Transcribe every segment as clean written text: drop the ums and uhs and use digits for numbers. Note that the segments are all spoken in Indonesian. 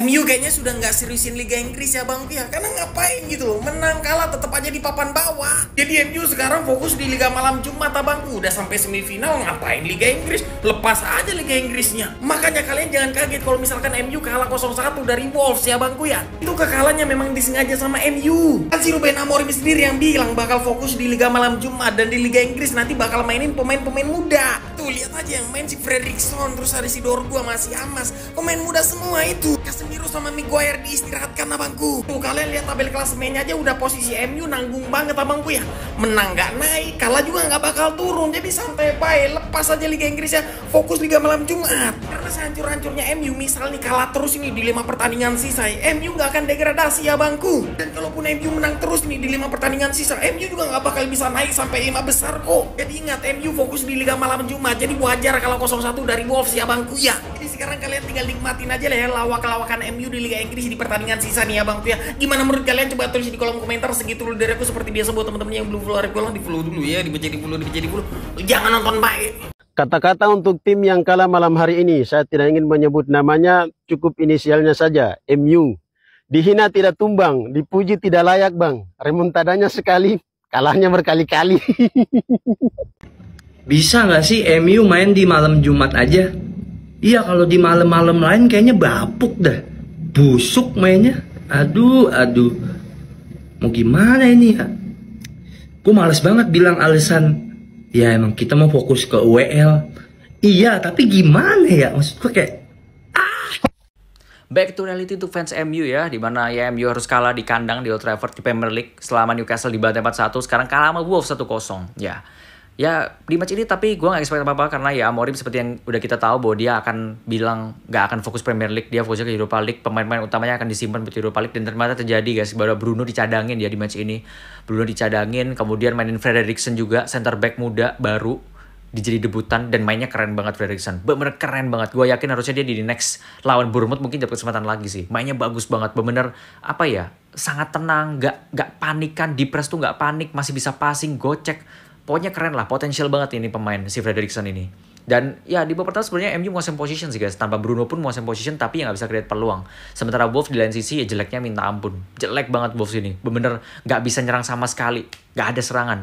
MU kayaknya sudah nggak seriusin Liga Inggris ya bang ya, karena ngapain gitu loh, menang kalah tetap aja di papan bawah. Jadi MU sekarang fokus di Liga malam Jumat abangku, udah sampai semifinal, ngapain Liga Inggris, lepas aja Liga Inggrisnya. Makanya kalian jangan kaget kalau misalkan MU kalah 0-1 dari Wolves ya bangku ya, itu kekalahannya memang disengaja sama MU. Kan si Ruben Amorim sendiri yang bilang bakal fokus di Liga malam Jumat, dan di Liga Inggris nanti bakal mainin pemain-pemain muda. Tuh lihat aja yang main si Fredrickson, terus ada si Dorgu sama si Amas, pemain muda semua itu. Casemiro sama Maguire diistirahatkan abangku. Tuh kalian lihat tabel klasemennya aja, udah posisi MU nanggung banget abangku ya. Menang nggak naik, kalah juga nggak bakal turun. Jadi santai baik, lepas aja Liga Inggris ya, fokus Liga malam Jumat. Karena sehancur-hancurnya MU misal nih kalah terus ini di 5 pertandingan sisa, MU nggak akan degradasi abangku. Dan kalaupun MU menang terus nih di 5 pertandingan sisa, MU juga nggak bakal bisa naik sampai 5 besar kok. Jadi ingat, MU fokus di Liga malam Jumat. Jadi wajar kalau 0-1 dari Wolves ya bangku ya. Jadi sekarang kalian tinggal nikmatin aja lah ya lawak-lawakan MU di Liga Inggris di pertandingan sisa nih ya bangku ya. Gimana menurut kalian? Coba tulis di kolom komentar. Segitu dulu dari aku. Seperti biasa buat teman-teman yang belum follow aku, di follow dulu ya, dibaca di follow. Jangan nonton baik. Kata-kata untuk tim yang kalah malam hari ini, saya tidak ingin menyebut namanya, cukup inisialnya saja, MU. Dihina tidak tumbang, dipuji tidak layak bang. Remontadanya sekali, kalahnya berkali-kali. Bisa nggak sih MU main di malam Jumat aja? Iya, kalau di malam-malam lain kayaknya bapuk dah. Busuk mainnya. Aduh. Mau gimana ini ya? Gue males banget bilang alasan. Ya emang kita mau fokus ke UEL. Iya, tapi gimana ya? Maksud gue kayak Back to reality untuk fans MU ya, dimana ya MU harus kalah di kandang di Old Trafford di Premier League selama Newcastle dibantai 4-1, sekarang kalah sama Wolves 1-0. Ya di match ini tapi gue gak expect apa-apa karena ya Amorim seperti yang udah kita tahu bahwa dia akan bilang gak akan fokus Premier League, dia fokusnya ke Europa League, pemain-pemain utamanya akan disimpan buat Europa League, dan ternyata terjadi guys, bahwa Bruno dicadangin ya di match ini. Bruno dicadangin, kemudian mainin Fredrickson juga, center back muda baru, jadi debutan dan mainnya keren banget Fredrickson. Bener keren banget. Gue yakin harusnya dia di next lawan Bournemouth mungkin dapat kesempatan lagi sih. Mainnya bagus banget. Bener apa ya? Sangat tenang, gak panikan, di press tuh gak panik, masih bisa passing, gocek. Pokoknya keren lah, potensial banget ini pemain si Fredrickson ini. Dan ya di babak pertama sebenarnya MU mau position sih guys. Tanpa Bruno pun mau position tapi ya gak bisa create peluang. Sementara Wolves di lain sisi ya jeleknya minta ampun. Jelek banget Wolves ini. Bener gak bisa nyerang sama sekali. Gak ada serangan.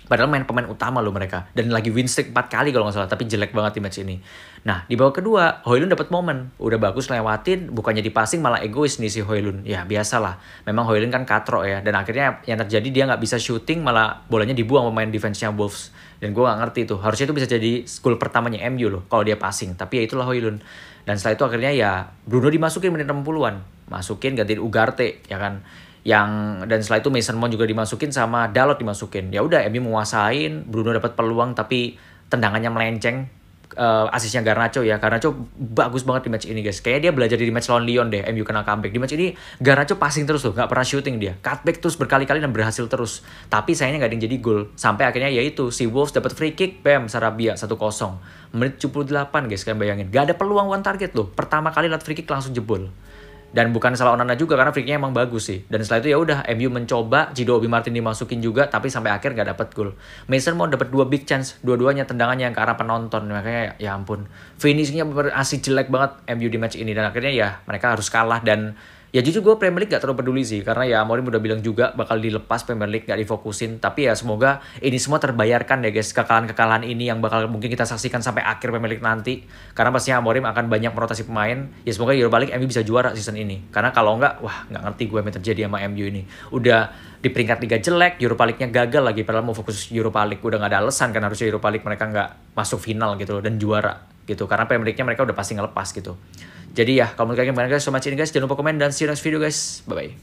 Padahal main pemain utama loh mereka. Dan lagi win streak 4 kali kalau gak salah. Tapi jelek banget di match ini. Nah di babak kedua Højlund dapat momen. Udah bagus lewatin. Bukannya dipassing malah egois nih si Højlund. Ya biasalah. Memang Højlund kan katro ya. Dan akhirnya yang terjadi dia gak bisa shooting. Malah bolanya dibuang pemain defense-nya Wolves. Dan gue gak ngerti tuh. Harusnya itu bisa jadi gol pertamanya MU loh. Kalau dia passing. Tapi ya itulah Højlund. Dan setelah itu akhirnya ya Bruno dimasukin menit 60-an. Masukin gantiin Ugarte ya kan. Dan setelah itu Mason Mount juga dimasukin sama Dalot dimasukin. Ya udah MU menguasain, Bruno dapat peluang tapi tendangannya melenceng. Asisnya Garnacho ya. Garnacho bagus banget di match ini guys. Kayaknya dia belajar di match lawan Lyon deh. MU kena comeback. Di match ini Garnacho passing terus tuh, gak pernah shooting dia. Cutback terus berkali-kali dan berhasil terus. Tapi sayangnya gak ada yang jadi gol. Sampai akhirnya yaitu si Wolves dapat free kick, bam, Sarabia 1-0. Menit 78 guys, kalian bayangin. Gak ada peluang one target loh. Pertama kali lihat free kick langsung jebol. Dan bukan salah Onana juga karena free-nya emang bagus sih. Dan setelah itu ya udah MU mencoba, Cido Obi Martin dimasukin juga tapi sampai akhir gak dapet gol. Mason Mount dapat 2 big chance, dua-duanya tendangannya yang ke arah penonton. Makanya ya ampun, finishingnya asli jelek banget MU di match ini, dan akhirnya ya mereka harus kalah. Dan ya jujur gue Premier League gak terlalu peduli sih, karena ya Amorim udah bilang juga bakal dilepas Premier League, gak difokusin. Tapi ya semoga ini semua terbayarkan ya guys, kekalahan-kekalahan ini yang bakal mungkin kita saksikan sampai akhir Premier League nanti. Karena pastinya Amorim akan banyak merotasi pemain. Ya semoga Europa League MU bisa juara season ini. Karena kalau enggak, wah gak ngerti gue yang terjadi sama MU ini. Udah di peringkat Liga jelek, Europa League-nya gagal lagi, padahal mau fokus Europa League. Udah gak ada alasan kan harusnya Europa League mereka gak masuk final gitu loh, dan juara gitu. Karena Premier League-nya mereka udah pasti ngelepas gitu. Jadi ya, kalau menurut kalian gimana guys? So much ini guys. Jangan lupa komen dan see you next video guys. Bye-bye.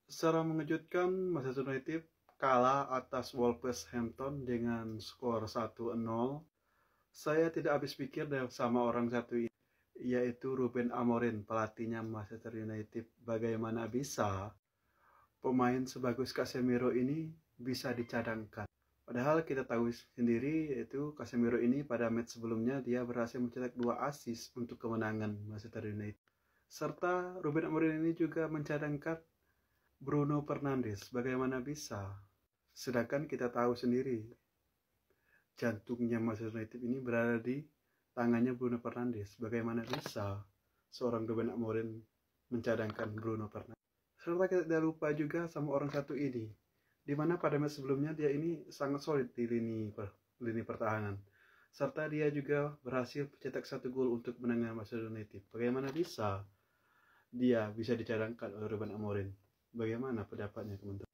Secara mengejutkan, Manchester United kalah atas Wolverhampton dengan skor 1-0. Saya tidak habis pikir sama orang satu ini, yaitu Ruben Amorim, pelatihnya Manchester United. Bagaimana bisa pemain sebagus Casemiro ini bisa dicadangkan? Padahal kita tahu sendiri yaitu Casemiro ini pada match sebelumnya dia berhasil mencetak 2 assist untuk kemenangan Manchester United. Serta Ruben Amorim ini juga mencadangkan Bruno Fernandes. Bagaimana bisa? Sedangkan kita tahu sendiri jantungnya Manchester United ini berada di tangannya Bruno Fernandes. Bagaimana bisa seorang Ruben Amorim mencadangkan Bruno Fernandes. Serta tidak lupa juga sama orang satu ini, di mana pada match sebelumnya dia ini sangat solid di lini pertahanan. Serta dia juga berhasil mencetak 1 gol untuk menangani Manchester United. Bagaimana bisa dia bisa dicadangkan oleh Ruben Amorim? Bagaimana pendapatnya teman-teman?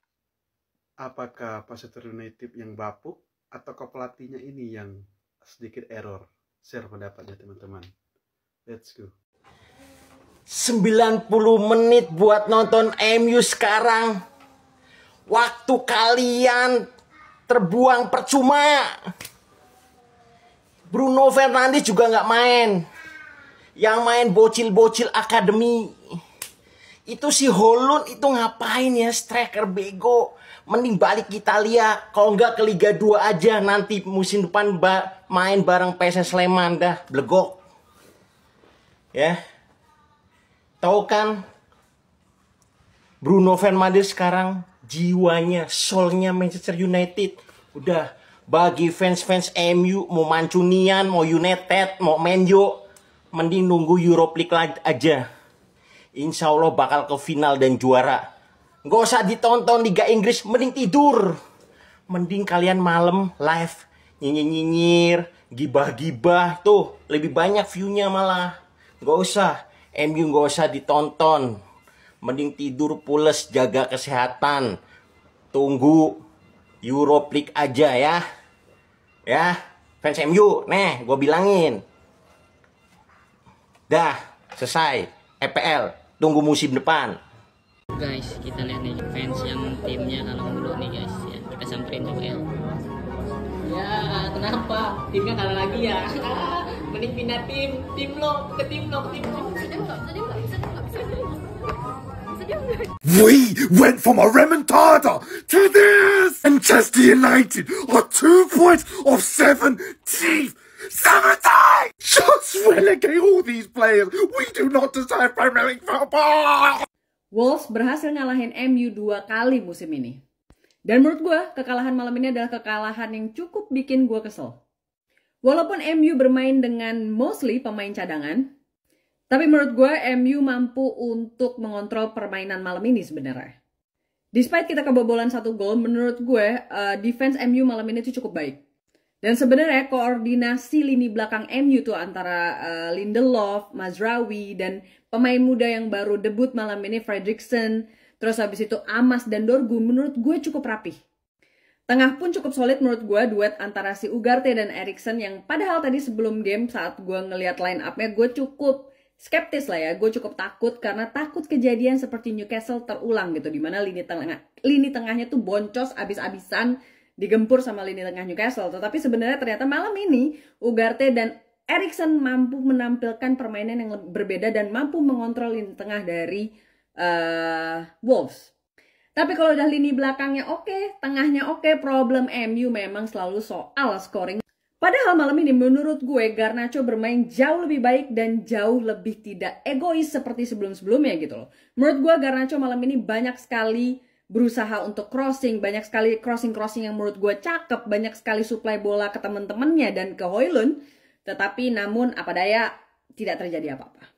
Apakah Manchester United yang bapuk atau pelatihnya ini yang sedikit error? Share pendapatnya teman-teman. Let's go. 90 menit buat nonton MU sekarang. Waktu kalian terbuang percuma. Bruno Fernandes juga nggak main. Yang main bocil-bocil akademi. Itu si Holland itu ngapain ya, striker bego. Mending balik ke Italia. Kalau nggak ke Liga 2 aja. Nanti musim depan main bareng PSS Sleman dah. Blegok. Ya. Tahu kan? Bruno Fernandes sekarang jiwanya, soulnya Manchester United. Udah, bagi fans-fans MU mau Mancunian, mau United, mau Man U, mending nunggu Europa League aja. Insya Allah bakal ke final dan juara. Nggak usah ditonton Liga Inggris, mending tidur. Mending kalian malam live nyinyir-nyinyir, gibah-gibah, tuh lebih banyak view-nya malah. Nggak usah, MU nggak usah ditonton. Mending tidur pules, jaga kesehatan. Tunggu Europa League aja ya. Ya, fans MU, nih gue bilangin. Dah, selesai. EPL, tunggu musim depan. Guys, kita lihat nih fans yang timnya kalah mulu nih guys ya. Kita samperin coba ya. Ya, kenapa? Timnya kalah lagi ya? Mending pindah tim lo, ke tim lo. We went from a remontada to this! Manchester United are 2 points off 17th! 17! Just relegate all these players! We do not deserve Premier League football! Wolves berhasil ngalahin MU 2 kali musim ini. Dan menurut gue, kekalahan malam ini adalah kekalahan yang cukup bikin gue kesel. Walaupun MU bermain dengan mostly pemain cadangan, tapi menurut gue MU mampu untuk mengontrol permainan malam ini sebenarnya. Despite kita kebobolan 1 gol, menurut gue defense MU malam ini tuh cukup baik. Dan sebenarnya koordinasi lini belakang MU tuh antara Lindelof, Mazraoui, dan pemain muda yang baru debut malam ini Fredrickson, terus habis itu Amas dan Dorgu, menurut gue cukup rapih. Tengah pun cukup solid menurut gue, duet antara si Ugarte dan Eriksen yang padahal tadi sebelum game saat gue ngelihat line up-nya gue cukup skeptis lah ya, gue cukup takut karena takut kejadian seperti Newcastle terulang gitu, dimana lini tengahnya tuh boncos abis-abisan digempur sama lini tengah Newcastle. Tetapi sebenarnya ternyata malam ini Ugarte dan Eriksen mampu menampilkan permainan yang berbeda dan mampu mengontrol lini tengah dari Wolves. Tapi kalau udah lini belakangnya oke, tengahnya oke, problem MU memang selalu soal scoring. Padahal malam ini menurut gue Garnacho bermain jauh lebih baik dan jauh lebih tidak egois seperti sebelum-sebelumnya gitu loh. Menurut gue Garnacho malam ini banyak sekali berusaha untuk crossing, banyak sekali crossing yang menurut gue cakep, banyak sekali supply bola ke teman-temannya dan ke Højlund, tetapi namun apa daya tidak terjadi apa-apa.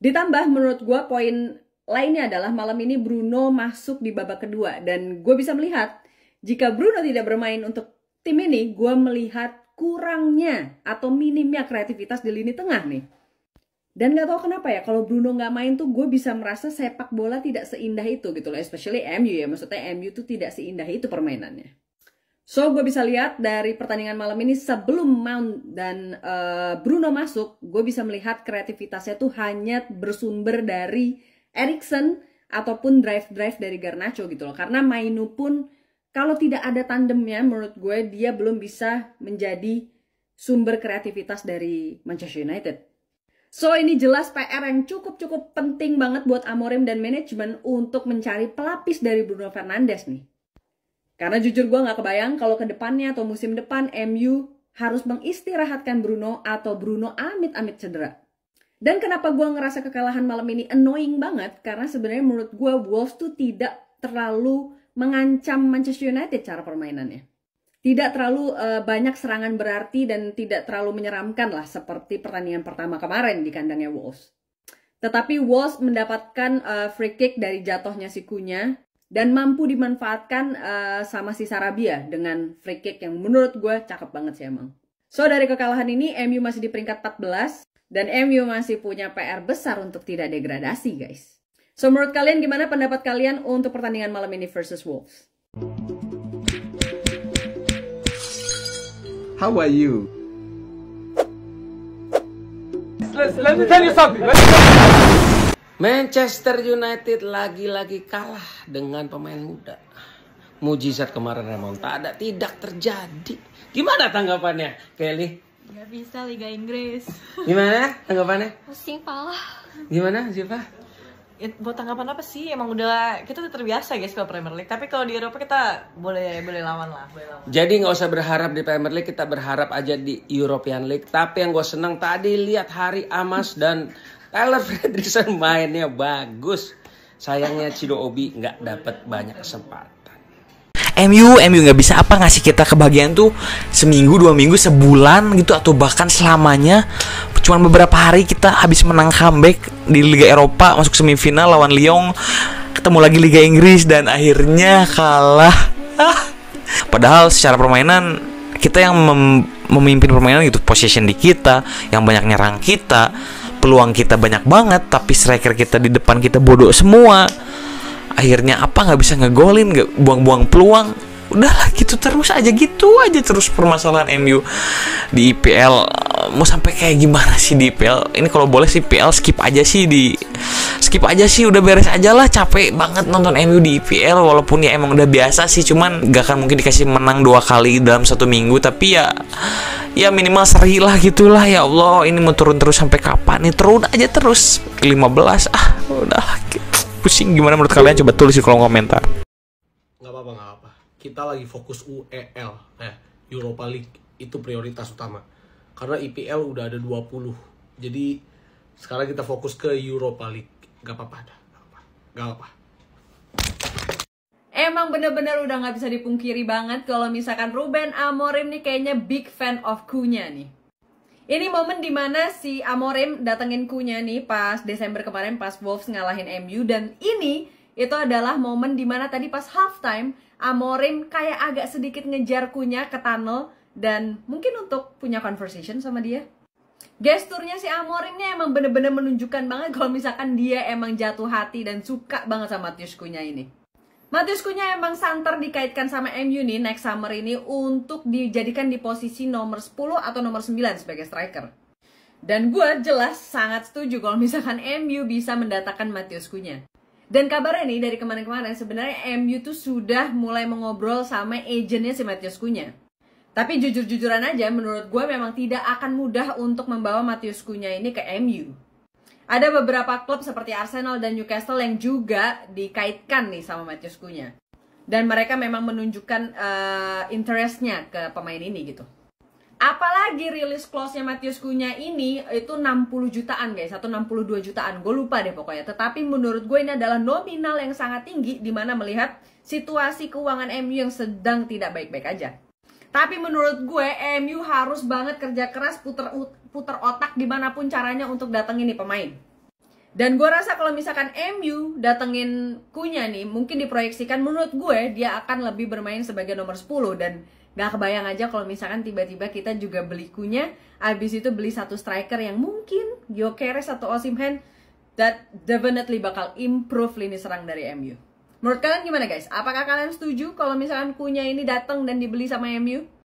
Ditambah menurut gue poin lainnya adalah malam ini Bruno masuk di babak kedua dan gue bisa melihat jika Bruno tidak bermain untuk tim ini, gue melihat kurangnya atau minimnya kreativitas di lini tengah nih. Dan gak tahu kenapa ya, kalau Bruno gak main tuh gue bisa merasa sepak bola tidak seindah itu gitu loh. Especially MU ya, maksudnya MU tuh tidak seindah itu permainannya. So gue bisa lihat dari pertandingan malam ini sebelum Mount dan Bruno masuk, gue bisa melihat kreativitasnya tuh hanya bersumber dari Eriksen ataupun drive-drive dari Garnacho gitu loh. Karena Mainu pun kalau tidak ada tandemnya menurut gue dia belum bisa menjadi sumber kreativitas dari Manchester United. So ini jelas PR yang cukup penting banget buat Amorim dan manajemen untuk mencari pelapis dari Bruno Fernandes nih. Karena jujur gue gak kebayang kalau ke depannya atau musim depan MU harus mengistirahatkan Bruno atau Bruno amit-amit cedera. Dan kenapa gue ngerasa kekalahan malam ini annoying banget, karena sebenarnya menurut gue Wolves tuh tidak terlalu mengancam Manchester United cara permainannya. Tidak terlalu banyak serangan berarti dan tidak terlalu menyeramkan lah seperti pertandingan pertama kemarin di kandangnya Wolves. Tetapi Wolves mendapatkan free kick dari jatuhnya si Cunha dan mampu dimanfaatkan sama si Sarabia dengan free kick yang menurut gue cakep banget sih emang. So dari kekalahan ini MU masih di peringkat 14 dan MU masih punya PR besar untuk tidak degradasi guys. So menurut kalian gimana pendapat kalian untuk pertandingan malam ini versus Wolves? How are you? Let me tell you something. Manchester United lagi-lagi kalah dengan pemain muda. Mujizat kemarin remontada tidak terjadi. Gimana tanggapannya, Kelly? Gak bisa Liga Inggris. Gimana tanggapannya? Pusing pala. Gimana, Ziva? Buat tanggapan apa sih? Emang udah kita udah terbiasa guys kalau Premier League. Tapi kalau di Eropa kita boleh lawan lah. Jadi nggak usah berharap di Premier League, kita berharap aja di European League. Tapi yang gue senang tadi lihat Harry Amas dan Tyler Fredrickson mainnya bagus. Sayangnya Chido Obi nggak dapat banyak kesempatan. MU nggak bisa apa ngasih kita kebahagiaan tuh seminggu, 2 minggu, sebulan gitu atau bahkan selamanya. Cuman beberapa hari kita habis menang comeback di Liga Eropa, masuk semifinal lawan Lyon, ketemu lagi Liga Inggris dan akhirnya kalah. Padahal secara permainan kita yang memimpin permainan gitu, possession di kita, yang banyak nyerang kita, peluang kita banyak banget, tapi striker kita di depan kita bodoh semua. Akhirnya apa nggak bisa ngegolin, nggak buang-buang peluang. Udahlah gitu terus aja terus permasalahan MU di IPL. Mau sampai kayak gimana sih di IPL? Ini kalau boleh sih IPL skip aja sih, udah beres aja lah. Capek banget nonton MU di IPL, walaupun ya emang udah biasa sih, cuman gak akan mungkin dikasih menang 2 kali dalam 1 minggu. Tapi ya minimal seri lah gitulah. Ya Allah, ini mau turun terus sampai kapan nih? Turun aja terus 15. Udahlah pusing. Gimana menurut kalian? Coba tulis di kolom komentar. Nggak apa-apa. Kita lagi fokus UEL, Europa League. Itu prioritas utama. Karena IPL udah ada 20. Jadi sekarang kita fokus ke Europa League. Gak apa-apa. Emang bener-bener udah nggak bisa dipungkiri banget kalau misalkan Ruben Amorim nih kayaknya big fan of Cunha nih. Ini momen dimana si Amorim datengin Cunha nih pas Desember kemarin pas Wolves ngalahin MU. Dan ini itu adalah momen dimana tadi pas halftime Amorim kayak agak sedikit ngejar Cunha ke tunnel dan mungkin untuk punya conversation sama dia. Gesturnya si Amorimnya emang bener-bener menunjukkan banget kalau misalkan dia emang jatuh hati dan suka banget sama Matheus Cunha ini. Matheus Cunha emang santer dikaitkan sama MU nih next summer ini untuk dijadikan di posisi nomor 10 atau nomor 9 sebagai striker. Dan gue jelas sangat setuju kalau misalkan MU bisa mendatangkan Matheus Cunha. Dan kabarnya nih dari kemarin-kemarin sebenarnya MU tuh sudah mulai mengobrol sama agentnya si Matheus Cunha. Tapi jujur-jujuran aja menurut gue memang tidak akan mudah untuk membawa Matheus Cunha ini ke MU. Ada beberapa klub seperti Arsenal dan Newcastle yang juga dikaitkan nih sama Matheus Cunha. Dan mereka memang menunjukkan interestnya ke pemain ini gitu. Apalagi release clause-nya Matheus Cunha ini itu 60 jutaan guys, atau 62 jutaan. Gue lupa deh pokoknya. Tetapi menurut gue ini adalah nominal yang sangat tinggi dimana melihat situasi keuangan MU yang sedang tidak baik-baik aja. Tapi menurut gue MU harus banget kerja keras puter otak dimanapun caranya untuk datengin nih pemain. Dan gue rasa kalau misalkan MU datengin Cunha nih mungkin diproyeksikan menurut gue dia akan lebih bermain sebagai nomor 10. Dan gak kebayang aja kalau misalkan tiba-tiba kita juga beli Cunha, abis itu beli satu striker yang mungkin Gyökeres atau Osimhen, that definitely bakal improve lini serang dari MU. Menurut kalian gimana guys? Apakah kalian setuju kalau misalkan Cunha ini datang dan dibeli sama MU?